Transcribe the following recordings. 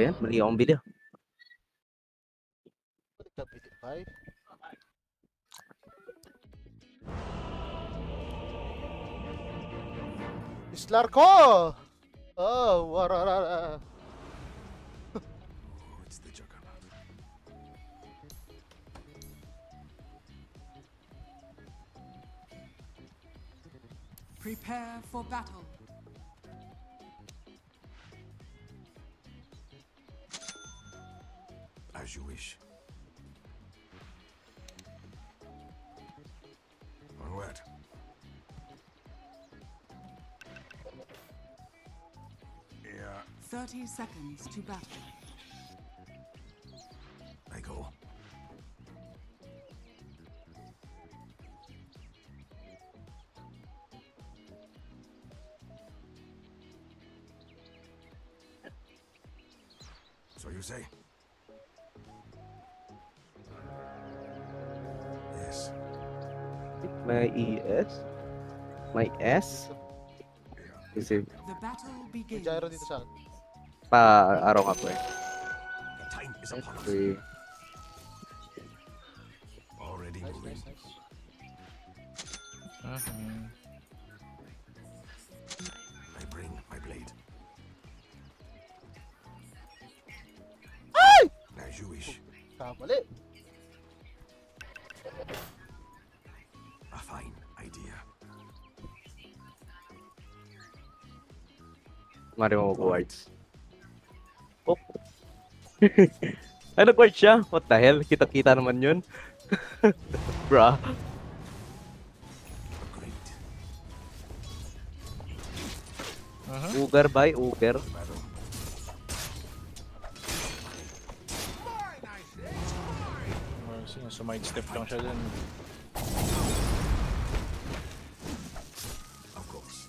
ba yan? Mali akong bili. Islar ko! Oh, wararara. It's the juggernaut. Prepare for battle. As you wish. Onward. 30 seconds to battle. I go. So you say? Yes. May ES? May S? Kasi The battle May begins. gyro dito sa akin. pa-araw ako eh. The time is upon us. Okay. Already Nice, moving. nice, nice. I bring my blade. As you wish. Kamali. A fine idea. Mario Quartz. Oh. Ano quartz siya? What the hell? Kita-kita naman yun. Bruh. Agreed. Ugar by Ugar. Battle. Sumide step lang siya dun. Of course.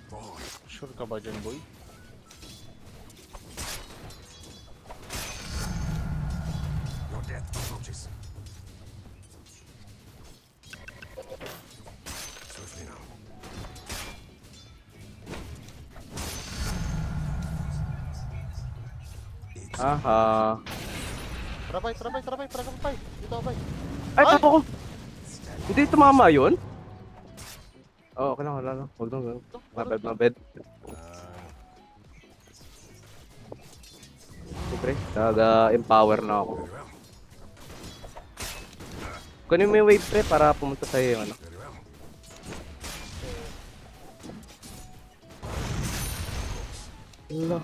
Forward. Sure ka ba dyan, boy? Your death approaches. Swiftly now. Aha. Trabay, trabay, trabay, trabay. Dito ako, bay. Ay, tapo ko! Hindi tumama yun? Oo, okay lang, wala lang. Huwag lang, huwag lang. Mabed, mabed. Siyempre, empower na ako. Very well. Kunin mo yung wave pre para pumunta sa'yo yung ano. Very well. Wala.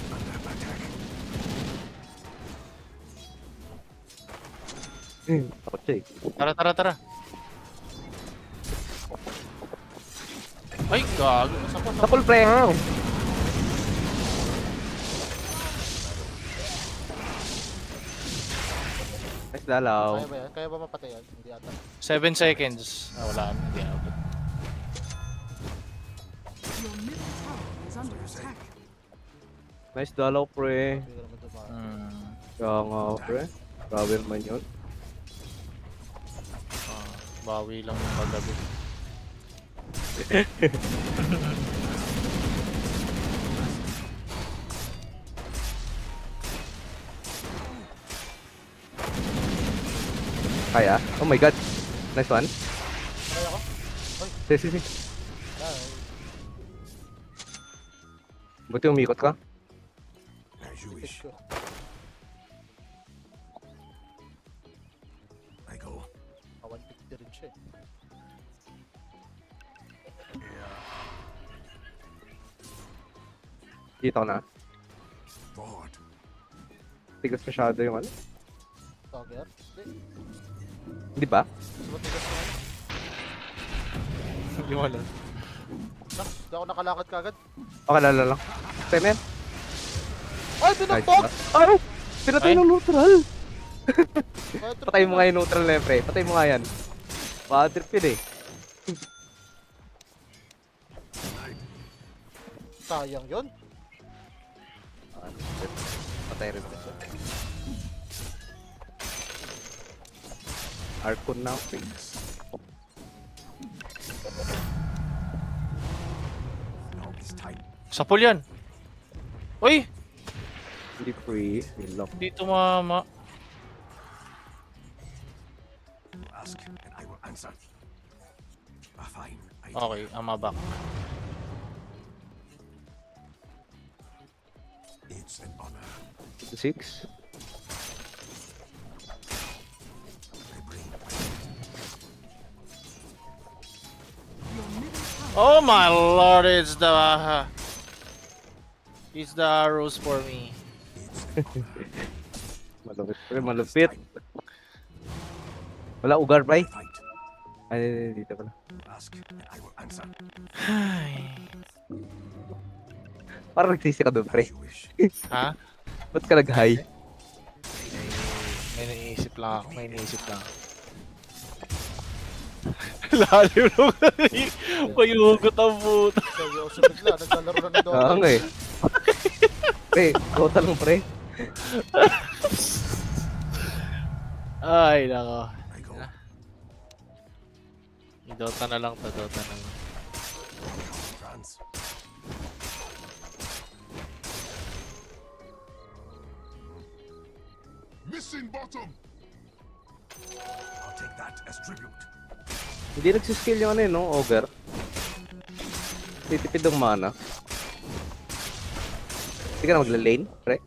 Under attack. Takot siya eh. Tara, tara, tara. Ay, gago. Sa full play ha! Nice dalaw. Kaya ba yan? Kaya ba mapatay yan? Hindi ata. 7 seconds. Ah, wala. Hindi ako. Your middle tower is under attack. Nice dalaw pre. Hindi ko naman tumakas. Kaya nga pre. Grabe naman yun. Bawi lang yung kagabi. Kaya? Oh my god. Nice one. Kaya ako? Si. Ay. Buti umikot ka. As you wish. Ko. I go. 150 rin siya eh. Dito na. Forward. Tigas masyado yung ano. Togger? Hindi. Hindi ba? Sumat tigas na ano. Yung wala. Nak, hindi ako nakalakad kagad. Okay, lala lang. Temen. Ay, tinagpog! Ay! Pinatay Ay. ng neutral! Ay, Patay mo nga yung neutral na yun, pre. Patay mo nga yan. Bad trip yun eh. Sayang yun. Patay rin siya. Arcon now, please. It's tight. Sapul yan. Uy! Hindi free. Lock. Hindi tumama. Ask and I will answer. Fine. Okay, back. It's an honor. 6. I bring Your middle tower Oh my lord, it's the arrows for me. Malupit pre, malupit. Wala ugar pre. fight. Ay, dito pala. Ask and I will answer. Parang nagsisi ka doon pre. As you wish. Ha? Ba't ka nag-high? May naisip lang ako, may naisip lang. Lalim naman. Payugot ang puta. Seryoso bigla, naglalaro na ng Dota. Oo nga eh. Pre, Dota lang pre. Ay, nako. I go. Dota na lang to, Dota na lang. France. Missing bottom. I'll take that as tribute. Hindi nagsiskill yung ano eh, no? Ogre. Titipid ng mana. Hindi ka na magla-lane, pre.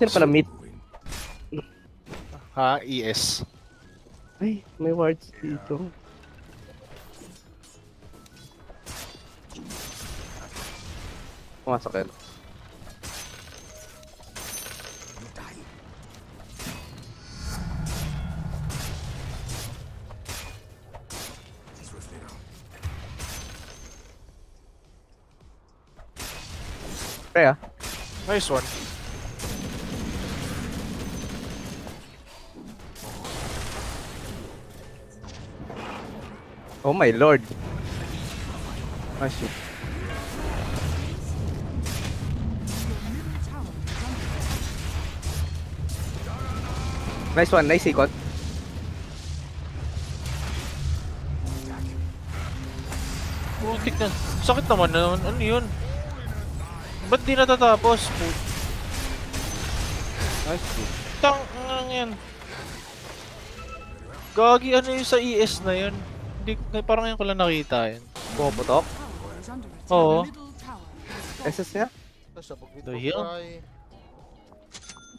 Sino pala mid? Ha? ES. Ay, may wards dito. Pumasok yan. You die. Swiftly now. Pre ah. Nice one. Oh my lord. Nice. Your middle tower is under Nice one, nice ikot. Putik na. Sakit naman na. Ano yun? Ba't di natatapos? Nice. Tang yan. Gagi ano yung sa ES na yun? Hindi, parang ngayon ko lang nakita yun. Pumaputok. tower is under attack. Oo. Your middle tower is falling. SS niya. Sabog dito, The hill? try.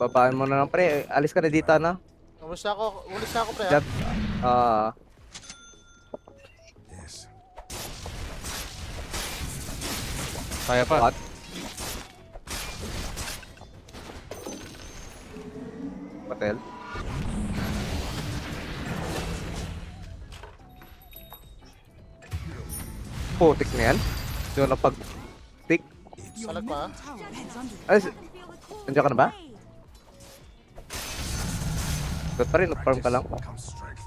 Babaan mo na lang pre. Alis ka na dito na. Umalis na ako pre. Jab. Yes. Kaya pa. What? Hotel. Putik na yan. Doon na pag-stick. Your Salag pa, middle tower is under Ay, attack. nandiyan ka na ba? Ba't pa rin? Nag-farm ka lang. Comes strength.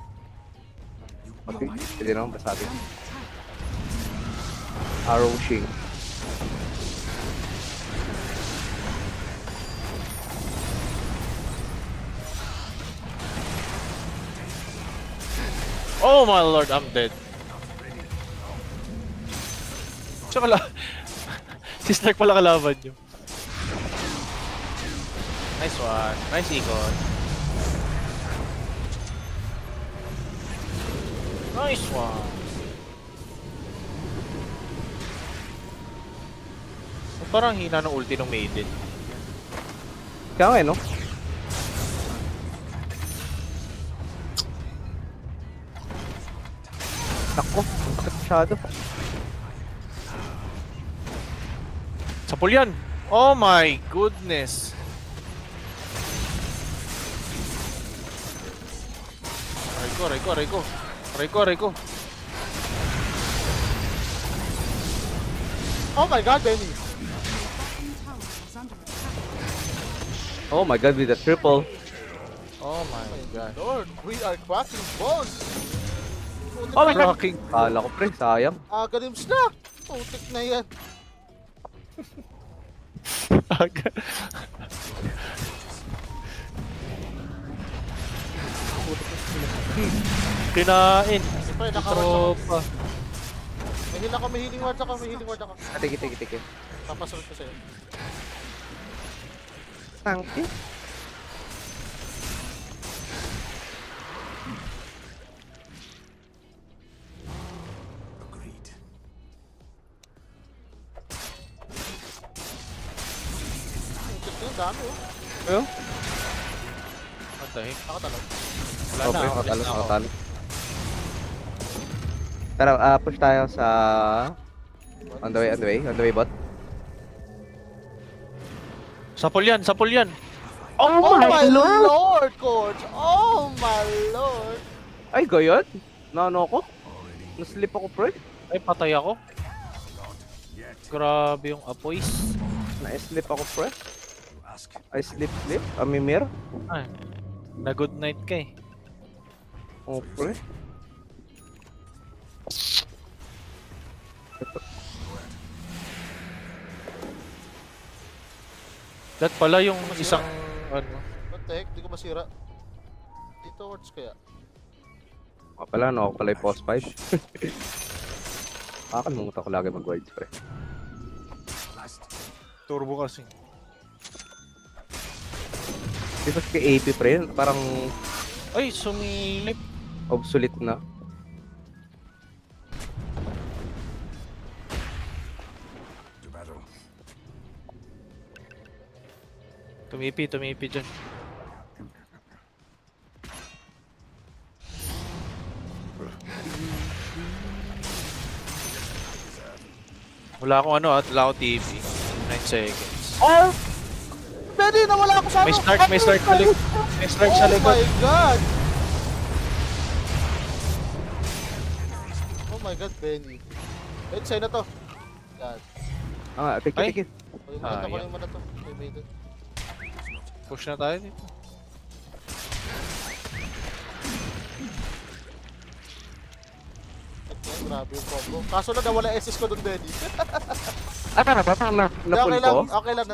Okay, pwede naman basabi. Under attack. Arrow Shing. Oh my lord, I'm dead. Tsaka si Stark pala kalaban nyo. Nice one. Nice ikot. Nice one. Parang hina ng ulti ng Maiden. Kaya nga eh, no? Nako, bakit masyado? Sapul yan! Oh my goodness! Aray ko. Oh my god, Benny! Bottom tower is under attack. Oh my god, with the triple. Oh my god. Lord, we are cracking bones! Oh my god! Cracking. Kala ko pre, sayang. Agadims na! Putik na yan! Kinain. Pre, naka-one Tropa. May heal ako, may healing ward ako, may healing ward ako. Tiki. Papasunod ko sa'yo. Thank you. Agreed. Ang dami oh. Ayun. What the heck? Nakatalon. Wala Okay, na. makatalo, Wala na ako. makatalo. Tara, push tayo sa... On the way, bot. Sapol yan, sapol yan. Oh my lord, coach! Oh my lord! Ay, gayon? Naano ko? Naslip ako, pre. Ay, patay ako. Grabe yung apoy. Na-slip ako, pre. You ask. Ay, slip. Amimir. Ay, na good night ka eh. Oh, pre. That pala yung isang ano. What the heck? Di ko masira. Dito wards kaya. Ako pala, no? Ako pala yung post 5. Kakalimutan ko lagi mag-wards, pre. Last. Turbo kasi. Di ba kay AP, pre? Parang Ay, sumilip. obsolete na. To battle. Tumipi dyan. Wala akong ano at wala akong TV. 9 seconds. Oh! Benny, nawala ako sa ano! May start sa likod. May start sa Oh likod. my god! Oh my god, Benny. Benny, sa'yo na to. God. Ah, Ay. tiki. Kunin mo na to. May maiden. Push na tayo dito. Grabe yung combo. Kaso na nawala SS ko dun, Benny. Ah, tara, na-pull ko? Okay lang.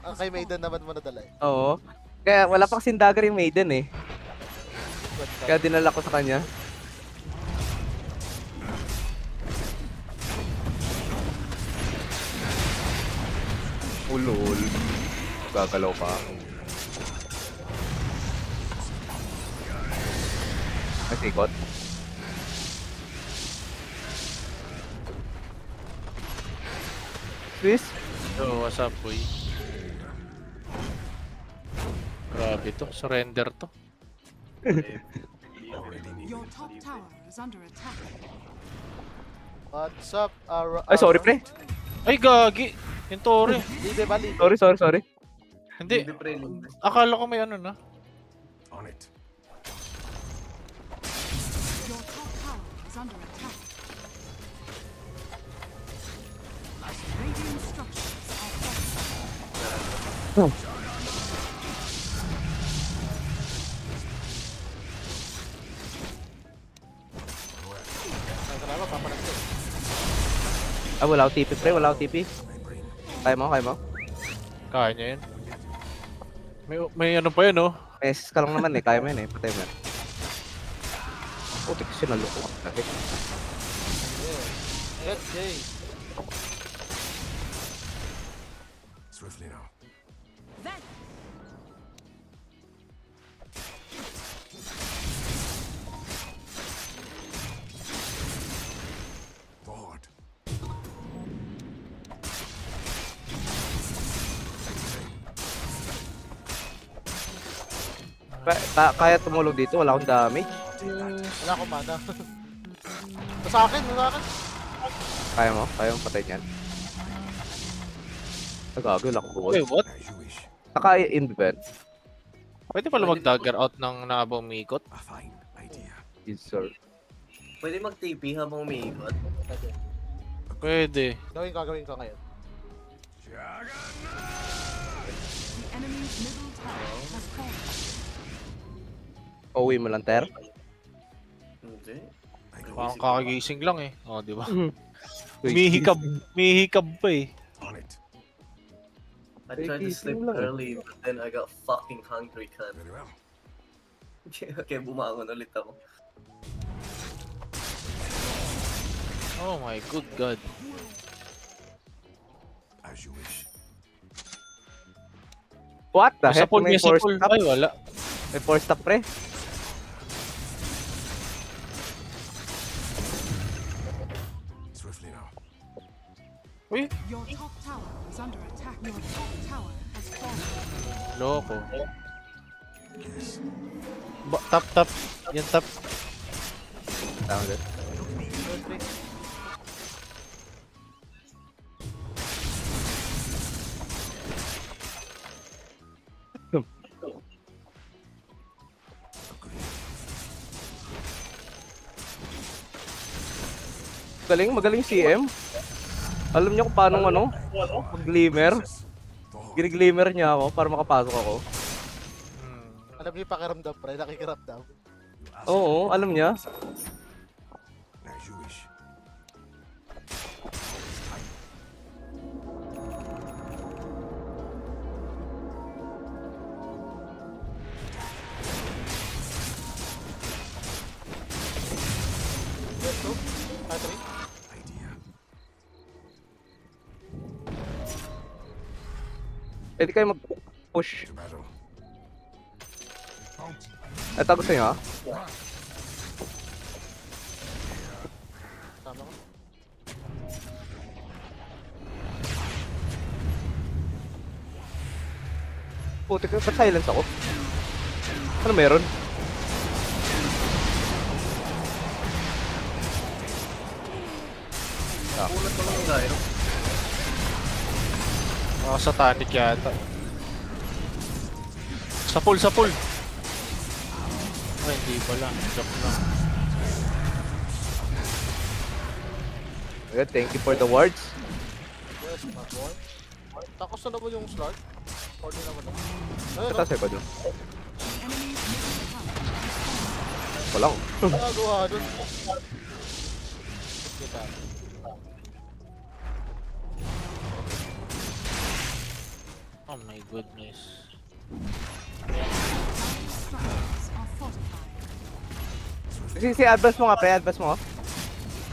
Kay Maiden naman mo nadala eh. Oo. Kaya wala pang sindagar yung Maiden eh. Kaya dinala ko sa kanya. Ulol. Gagalaw pa. Nasikot. Swiss? Yo, what's up, boy? Grabe to. Surrender to. Your top tower is under attack. What's up, Ay, sorry pre. Ay, gagi. Yung Tore. Libe ba, Libe? Sorry. Hindi. Akala ko may ano na. On it. Your top tower is under attack. Radiant structures are fortified. Nagkalawa, papalag ko. Ah, wala akong TP pre, wala akong TP. Kaya mo? Kaya niya yun. May ano pa yun, oh. May assist ka lang naman eh, kaya mo yun eh, patay mo yan. Putik kasi naloko ka. Bakit? Head Jay. Swiftly now. Then Forward. Kaya tumulog dito, wala akong damage. Wala akong mana. Sa akin. Kaya mo patay niyan. Nagago, wala akong buwag. Wait, what? As you wish. Naka-invent. Pwede pala mag-dagger out ng nakabang umiikot? A fine idea. Yes, sir. Pwede mag-TP habang umiikot. Pwede. Gagawin ko ngayon. the enemy's middle tower has fallen. Uwi mo lang, Ter. Hindi. Parang kakagising lang eh. O, di ba? Wait, Umihikab pa eh. On it. I tried to sleep Gising lang. early, but then I got fucking hungry, cunt. Very well. Okay, bumangon ulit ako. Oh my good god. As you wish. What the Sa heck? pool, May sa force pool. stop. Ay, wala. May force stop, pre. Swiftly now. Uy, Your top tower is under attack. Your top tower has fallen. loko. Yes. Tap, tap. Yan, tap. Tama din. Magaling CM. Alam niyo kung paano mag-glimmer. Gini-glimmer niya ako para makapasok ako. Alam niyo yung pakiramdam, pre. Nakikiramdam. Oo, alam niya. As you wish. Yes, no? Patrick? Idea. Pwede kayo mag-push. To battle. Bounty. Ito gusto niyo, ha? Tama ko. Puti ka, ba't silence ako? Ano meron? Ulat ko lang yung gyro. Satanic yata. Sa pool, sa pool. Ay, hindi pala. Joke lang. Okay, thank you for the words. Yes, my boy. Takos na naman yung slot. Or di naman naman. Ayun, Ito sa doon. Walang. nagawa dun. Kita. Oh my goodness. Structures are fortified. Si advance mo nga, pre. Advance mo.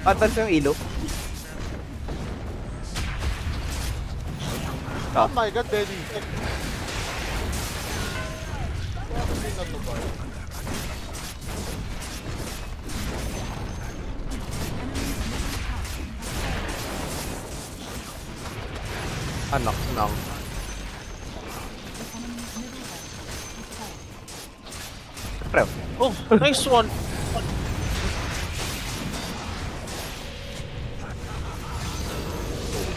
Advance mo yung ilo. Oh my god, Benny. Hindi na to ba? Anak nang. Pre. Oh, nice one.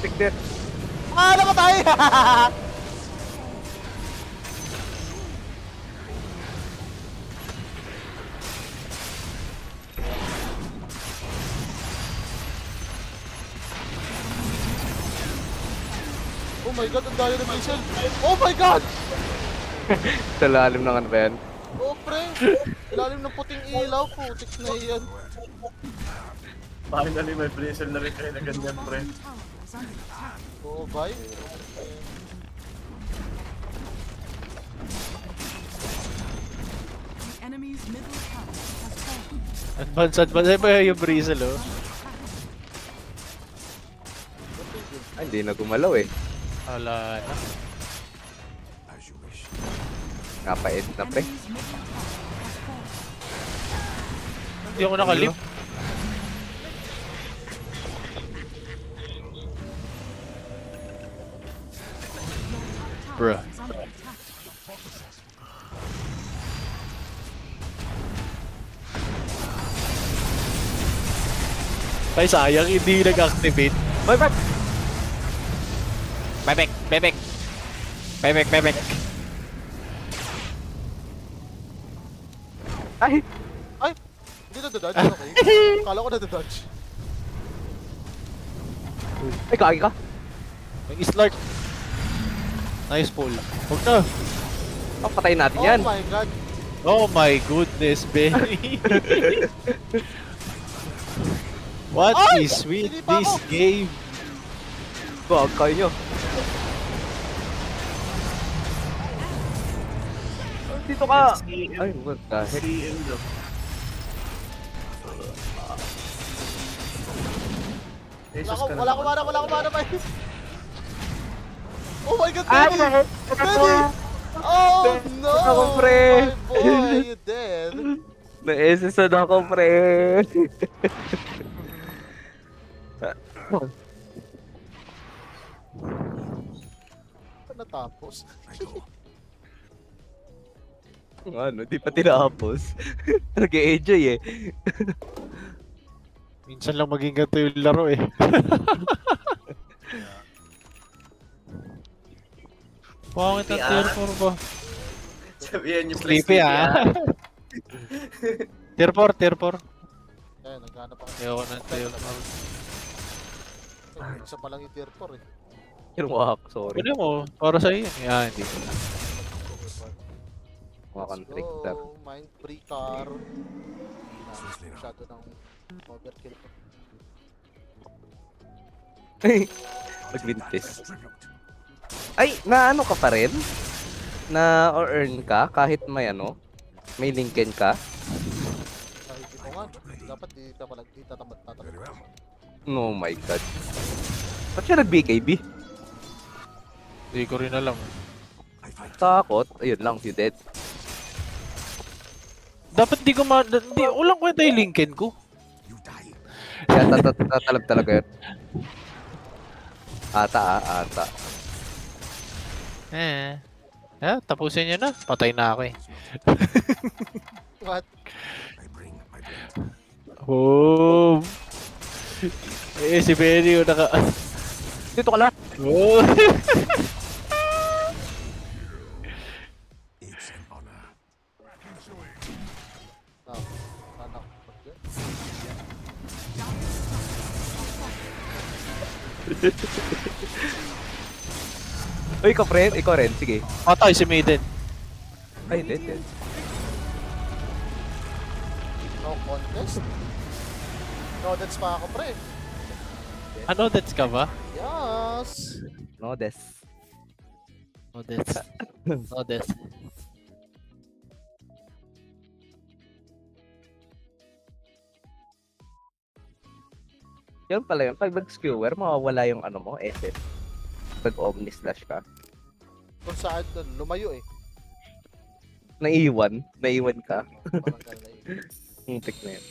Take that. Ah, namatay! Oh my god, ang dami ng missile! Oh my god! Sa lalim ng ano ba yan? Oh, pre! Ilalim ng puting ilaw, putik na yan. Finally, may freezer na rin kayo na ganyan, pre. Tower is under attack. Oh, bye. The enemy's middle tower has fallen. Advance, advance. Ay ba yung Breezel, oh? Ay, hindi na gumalaw eh. Wala na. As you wish. Napa-end na, pre. Enemy's middle tower has fallen. Hindi ako nakalip. Bruh. Is under attack. Ay, sayang hindi nag-activate. Bye-bye! Bebek, bebek. Bebek, bebek. Ay! Ay! Hindi na dodge, okay. Kala ko na dodge. Ay, kagi ka! Mag-slart. Nice pull. Huwag na. Oh, patayin natin Oh yan. my god. Oh my goodness, Benny. What Ay! is with Hindi pa this ako. game? Bag kayo nyo. Dito ka! Ay, what the heck? CM daw. Jesus ka na Wala ko naman. mana, wala ko mana pa. Oh my god, Ay, Daddy! Daddy! Oh no! Ako, pre. My boy, you dead. Na-SS ako, pre. Ano natapos? I go. Ano, di pa tinapos. Nag-enjoy eh. Minsan lang maging ganito yung laro eh. Pangit ang tier 4 ba? Sabihan niyo, pre. Sleepy ah. Tier 4, tier 4. Ayun, naghanap ako. Ayoko ng tier 4. Ay, isa pa lang yung tier 4 eh. Kinuha ako, sorry. Pwede mo, para sa iyo. Ah, hindi ko na. Mga contractor. Go, mind free car. Seriously now. Masyado ng overkill. Mag-vintis. Tribute. Ay, na ano ka pa rin? Na or earn ka kahit may ano? May Lincoln ka? Kahit ito nga, dapat di ka palag di tatamad Very well. Oh my god. Ba't siya nag-BKB? Hindi ko rin alam. I fight. Takot. Ayun lang, si Dead. Dapat di ko di, walang kwenta yung Lincoln ko. You die. Kaya tatalab talaga yun. Ata. Tapusin nyo na. Patay na ako eh. What? I bring my blade. Oh. Si Benny yung naka... Dito ka lang. Oh. It's an honor. Anak. Okay. Uy, ikaw friend. Ikaw rin. Sige. Patay si Maiden. Ay, Dead. No contest? No, that's pa ako, pre. Ano, that's ka ba? Yes! No, Des. No, that's. No, that's. Yun pala yun. Pag nag-skewer, mawawala yung ano mo, SS. Pag Omni slash ka. Kung saan doon, lumayo eh. Naiwan ka. Parang ganun na yun. Yung pick na yun.